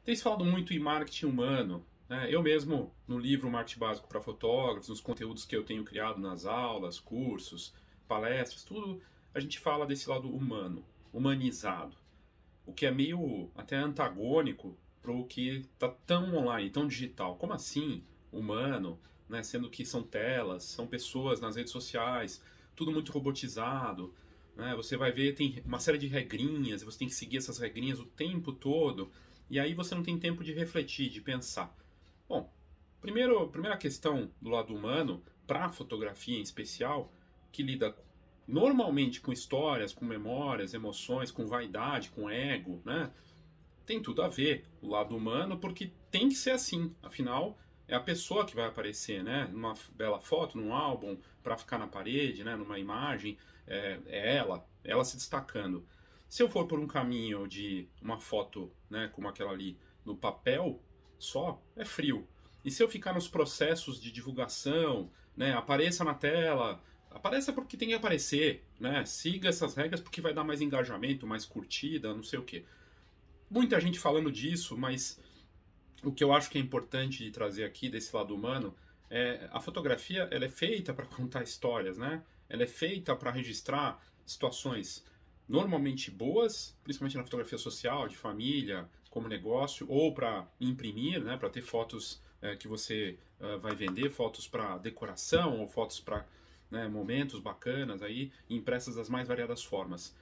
Tem se falado muito em marketing humano, né? Eu mesmo, no livro Marketing Básico para Fotógrafos, nos conteúdos que eu tenho criado nas aulas, cursos, palestras, tudo, a gente fala desse lado humano, humanizado. O que é meio até antagônico para o que está tão online, tão digital. Como assim, humano, né? Sendo que são telas, são pessoas nas redes sociais, tudo muito robotizado, né? Você vai ver, tem uma série de regrinhas, e você tem que seguir essas regrinhas o tempo todo, e aí você não tem tempo de refletir, de pensar. Bom, primeira questão do lado humano, para a fotografia em especial, que lida normalmente com histórias, com memórias, emoções, com vaidade, com ego, né? Tem tudo a ver o lado humano, porque tem que ser assim. Afinal, é a pessoa que vai aparecer, né? Numa bela foto, num álbum, para ficar na parede, né? Numa imagem, é ela se destacando. Se eu for por um caminho de uma foto, né, como aquela ali, no papel só, é frio. E se eu ficar nos processos de divulgação, né, apareça na tela, apareça porque tem que aparecer, né? Siga essas regras porque vai dar mais engajamento, mais curtida, não sei o quê. Muita gente falando disso, mas o que eu acho que é importante de trazer aqui desse lado humano é a fotografia, ela é feita para contar histórias, né? Ela é feita para registrar situações normalmente boas, principalmente na fotografia social, de família, como negócio, ou para imprimir, né? Para ter fotos que você vai vender, fotos para decoração ou fotos para, né, momentos bacanas aí, impressas das mais variadas formas.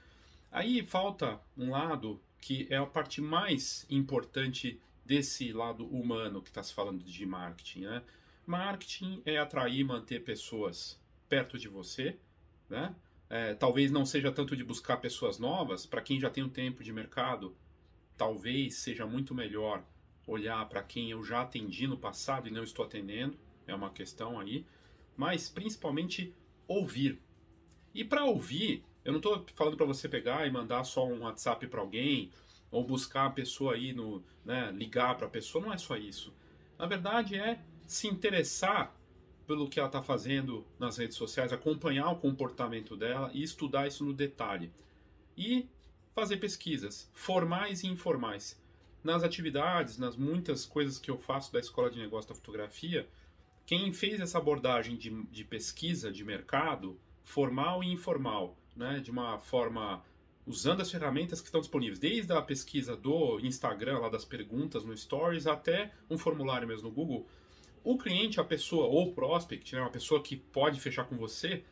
Aí falta um lado que é a parte mais importante desse lado humano que está se falando de marketing, né? Marketing é atrair e manter pessoas perto de você, né? Talvez não seja tanto de buscar pessoas novas, para quem já tem um tempo de mercado, talvez seja muito melhor olhar para quem eu já atendi no passado e não estou atendendo, é uma questão aí, mas principalmente ouvir. E para ouvir, eu não estou falando para você pegar e mandar só um WhatsApp para alguém, ou buscar a pessoa aí no, né, ligar para a pessoa, não é só isso. Na verdade é se interessar pelo que ela está fazendo nas redes sociais, acompanhar o comportamento dela e estudar isso no detalhe. E fazer pesquisas, formais e informais. Nas atividades, nas muitas coisas que eu faço da Escola de Negócio da Fotografia, quem fez essa abordagem de pesquisa de mercado, formal e informal, né, de uma forma usando as ferramentas que estão disponíveis, desde a pesquisa do Instagram, lá das perguntas no Stories, até um formulário mesmo no Google, o cliente, a pessoa, ou o prospect, né, uma pessoa que pode fechar com você,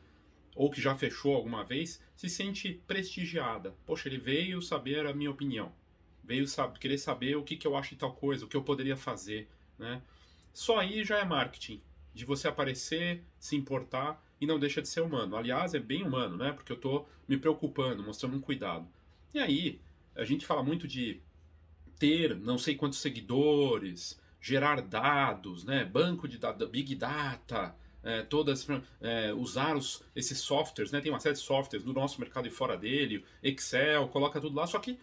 ou que já fechou alguma vez, se sente prestigiada. Poxa, ele veio saber a minha opinião, veio querer saber o que eu acho de tal coisa, o que eu poderia fazer, né? Só aí já é marketing, de você aparecer, se importar e não deixa de ser humano. Aliás, é bem humano, né? Porque eu estou me preocupando, mostrando um cuidado. E aí, a gente fala muito de ter não sei quantos seguidores, gerar dados, né? Banco de dados, Big Data, usar esses softwares, né? Tem uma série de softwares do nosso mercado e fora dele, Excel, coloca tudo lá, só que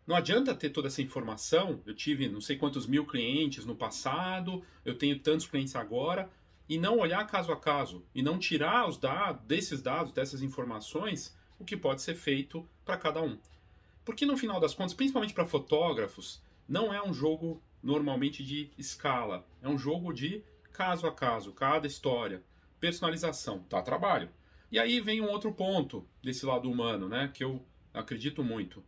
não adianta ter toda essa informação. Eu tive não sei quantos mil clientes no passado, eu tenho tantos clientes agora, e não olhar caso a caso, e não tirar os dados, desses dados, dessas informações, o que pode ser feito para cada um. Porque no final das contas, principalmente para fotógrafos, não é um jogo normalmente de escala, é um jogo de caso a caso, cada história, personalização, dá trabalho. E aí vem um outro ponto desse lado humano, né, que eu acredito muito.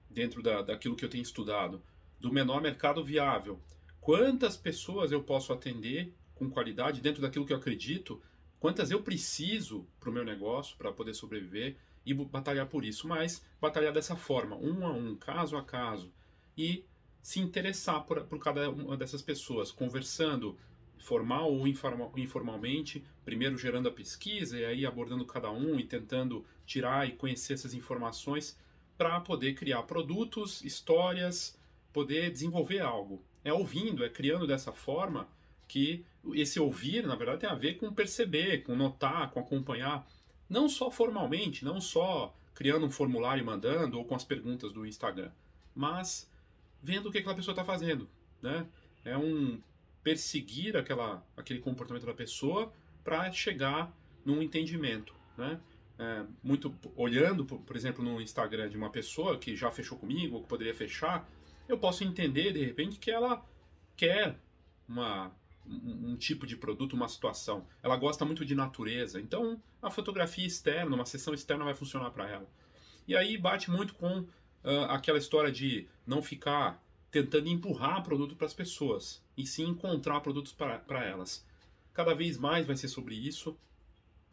Dentro daquilo que eu tenho estudado, do menor mercado viável. Quantas pessoas eu posso atender com qualidade dentro daquilo que eu acredito, quantas eu preciso para o meu negócio, para poder sobreviver e batalhar por isso, mas batalhar dessa forma, um a um, caso a caso, e se interessar por cada uma dessas pessoas, conversando formal ou informalmente, primeiro gerando a pesquisa e aí abordando cada um e tentando tirar e conhecer essas informações para poder criar produtos, histórias, poder desenvolver algo. É ouvindo, é criando dessa forma que esse ouvir, na verdade, tem a ver com perceber, com notar, com acompanhar, não só formalmente, não só criando um formulário e mandando ou com as perguntas do Instagram, mas vendo o que aquela pessoa está fazendo, né? É um perseguir aquele comportamento da pessoa para chegar num entendimento, né? Muito olhando, por exemplo, no Instagram de uma pessoa que já fechou comigo ou que poderia fechar, eu posso entender, de repente, que ela quer um tipo de produto, uma situação. Ela gosta muito de natureza, então a fotografia externa, uma sessão externa vai funcionar para ela. E aí bate muito com aquela história de não ficar tentando empurrar produto para as pessoas, e sim encontrar produtos para elas. Cada vez mais vai ser sobre isso.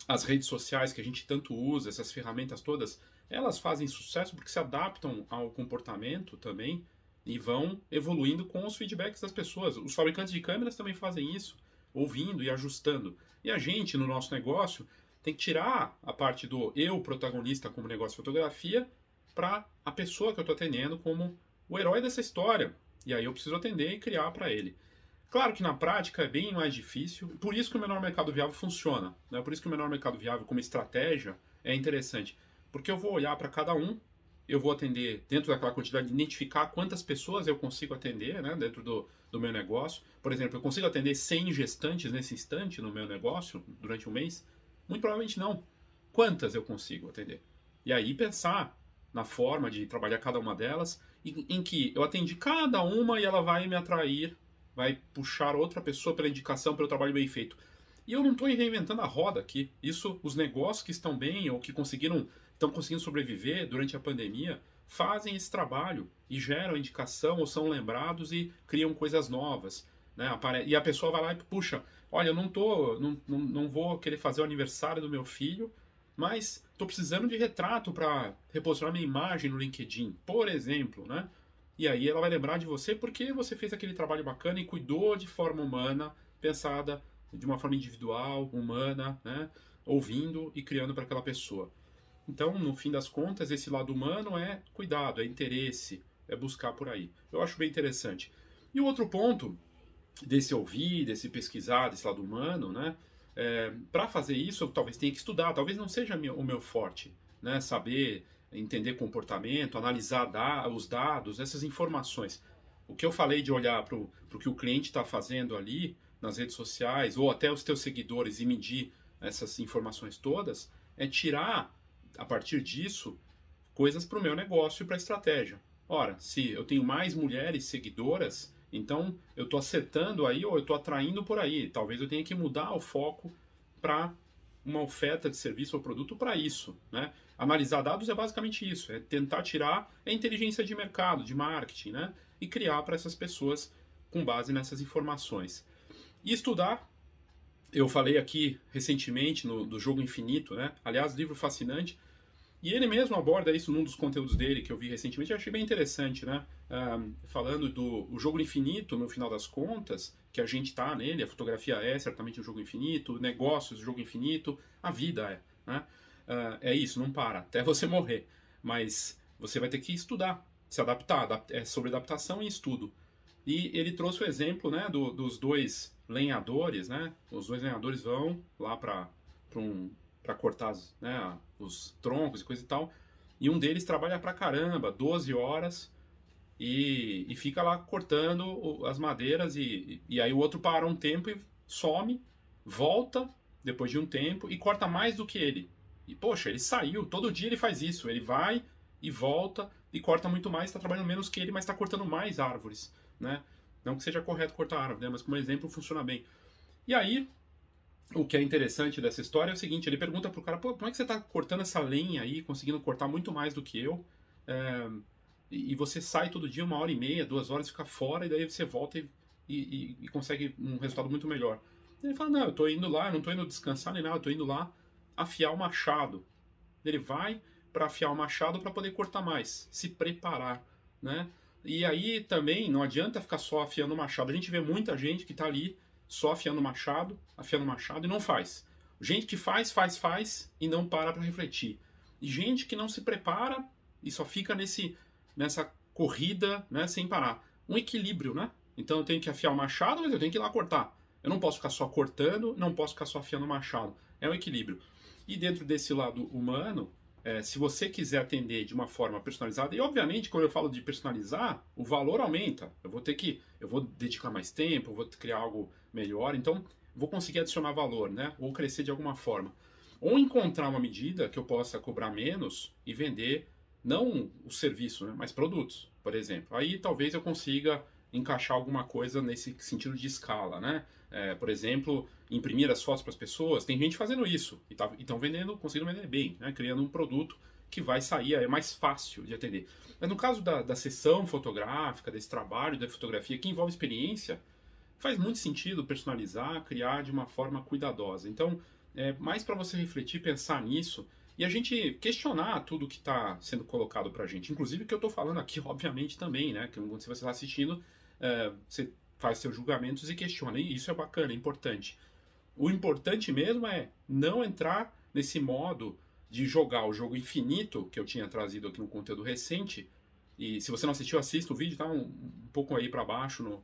As redes sociais que a gente tanto usa, essas ferramentas todas, elas fazem sucesso porque se adaptam ao comportamento também e vão evoluindo com os feedbacks das pessoas. Os fabricantes de câmeras também fazem isso, ouvindo e ajustando. E a gente, no nosso negócio, tem que tirar a parte do eu, protagonista, como negócio de fotografia, para a pessoa que eu estou atendendo como o herói dessa história. E aí eu preciso atender e criar para ele. Claro que na prática é bem mais difícil, por isso que o menor mercado viável funciona, né? Por isso que o menor mercado viável como estratégia é interessante, porque eu vou olhar para cada um, eu vou atender dentro daquela quantidade, identificar quantas pessoas eu consigo atender, né, dentro do meu negócio. Por exemplo, eu consigo atender 100 gestantes nesse instante no meu negócio durante um mês? Muito provavelmente não. Quantas eu consigo atender? E aí pensar na forma de trabalhar cada uma delas, em que eu atendi cada uma e ela vai me atrair, vai puxar outra pessoa pela indicação, pelo trabalho bem feito. E eu não estou reinventando a roda aqui. Isso, os negócios que estão bem ou que estão conseguindo sobreviver durante a pandemia, fazem esse trabalho e geram indicação ou são lembrados e criam coisas novas. Né? E a pessoa vai lá e puxa, olha, eu não vou querer fazer o aniversário do meu filho, mas estou precisando de retrato para reposicionar minha imagem no LinkedIn, por exemplo, né? E aí ela vai lembrar de você porque você fez aquele trabalho bacana e cuidou de forma humana, pensada de uma forma individual, humana, né? Ouvindo e criando para aquela pessoa. Então, no fim das contas, esse lado humano é cuidado, é interesse, é buscar por aí. Eu acho bem interessante. E o outro ponto desse ouvir, desse pesquisar, desse lado humano, né? Para fazer isso, eu talvez tenha que estudar, talvez não seja o meu forte, né? Saber entender comportamento, analisar os dados, essas informações. O que eu falei de olhar para o que o cliente está fazendo ali nas redes sociais, ou até os teus seguidores e medir essas informações todas, é tirar, a partir disso, coisas para o meu negócio e para a estratégia. Ora, se eu tenho mais mulheres seguidoras, então eu estou acertando aí ou eu estou atraindo por aí. Talvez eu tenha que mudar o foco para uma oferta de serviço ou produto para isso, né? Analisar dados é basicamente isso, é tentar tirar a inteligência de mercado, de marketing, né? E criar para essas pessoas com base nessas informações. E estudar, eu falei aqui recentemente do Jogo Infinito, né? Aliás, livro fascinante. E ele mesmo aborda isso num dos conteúdos dele que eu vi recentemente, eu achei bem interessante, né? Falando do jogo infinito, no final das contas, que a gente está nele, a fotografia é certamente um jogo infinito, negócios, jogo infinito, a vida é, né? É isso, não para, até você morrer. Mas você vai ter que estudar, se adaptar, é sobre adaptação e estudo. E ele trouxe o exemplo, né, dos dois lenhadores, né? Os dois lenhadores vão lá para cortar os troncos e coisa e tal. E um deles trabalha pra caramba, 12 horas, e fica lá cortando as madeiras. E aí o outro para um tempo e some, volta depois de um tempo e corta mais do que ele. E poxa, ele saiu, todo dia ele faz isso. Ele vai e volta e corta muito mais, está trabalhando menos que ele, mas está cortando mais árvores, né? Não que seja correto cortar árvore, né? Mas como exemplo funciona bem. E aí, o que é interessante dessa história é o seguinte, ele pergunta pro cara, pô, como é que você tá cortando essa lenha aí, conseguindo cortar muito mais do que eu, e você sai todo dia 1h30, 2 horas, fica fora, e daí você volta e consegue um resultado muito melhor. Ele fala, não, eu tô indo lá, eu não tô indo descansar nem nada, eu tô indo lá afiar o machado. Ele vai para afiar o machado para poder cortar mais, se preparar, né? E aí também não adianta ficar só afiando o machado. A gente vê muita gente que tá ali só afiando o machado e não faz. Gente que faz e não para refletir. E gente que não se prepara e só fica nessa corrida, né, sem parar. Um equilíbrio, né? Então eu tenho que afiar o machado, mas eu tenho que ir lá cortar. Eu não posso ficar só cortando, não posso ficar só afiando o machado. É um equilíbrio. E dentro desse lado humano, se você quiser atender de uma forma personalizada, e obviamente quando eu falo de personalizar, o valor aumenta. Eu vou dedicar mais tempo, eu vou criar algo melhor, então vou conseguir adicionar valor, né? Ou crescer de alguma forma. Ou encontrar uma medida que eu possa cobrar menos e vender, não o serviço, né? Mas produtos. por exemplo. Aí talvez eu consiga encaixar alguma coisa nesse sentido de escala, né? Por exemplo, imprimir as fotos para as pessoas. Tem gente fazendo isso e estão vendendo, conseguindo vender bem, né? Criando um produto que vai sair, é mais fácil de atender. Mas no caso da sessão fotográfica, desse trabalho da fotografia que envolve experiência, faz muito sentido personalizar, criar de uma forma cuidadosa. Então, mais para você refletir, pensar nisso e a gente questionar tudo que está sendo colocado para a gente. Inclusive o que eu estou falando aqui, obviamente, também, né? Que quando você está assistindo, você faz seus julgamentos e questiona. E isso é bacana, é importante. O importante mesmo é não entrar nesse modo de jogar o jogo infinito que eu tinha trazido aqui no conteúdo recente. E se você não assistiu, assista o vídeo, tá um pouco aí para baixo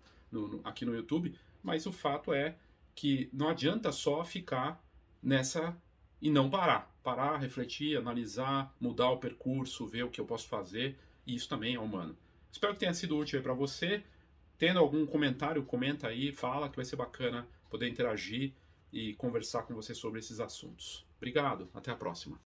aqui no YouTube. Mas o fato é que não adianta só ficar nessa e não parar. Parar, refletir, analisar, mudar o percurso, ver o que eu posso fazer. E isso também é humano. Espero que tenha sido útil aí para você. Tendo algum comentário, comenta aí, fala que vai ser bacana poder interagir e conversar com você sobre esses assuntos. Obrigado, até a próxima.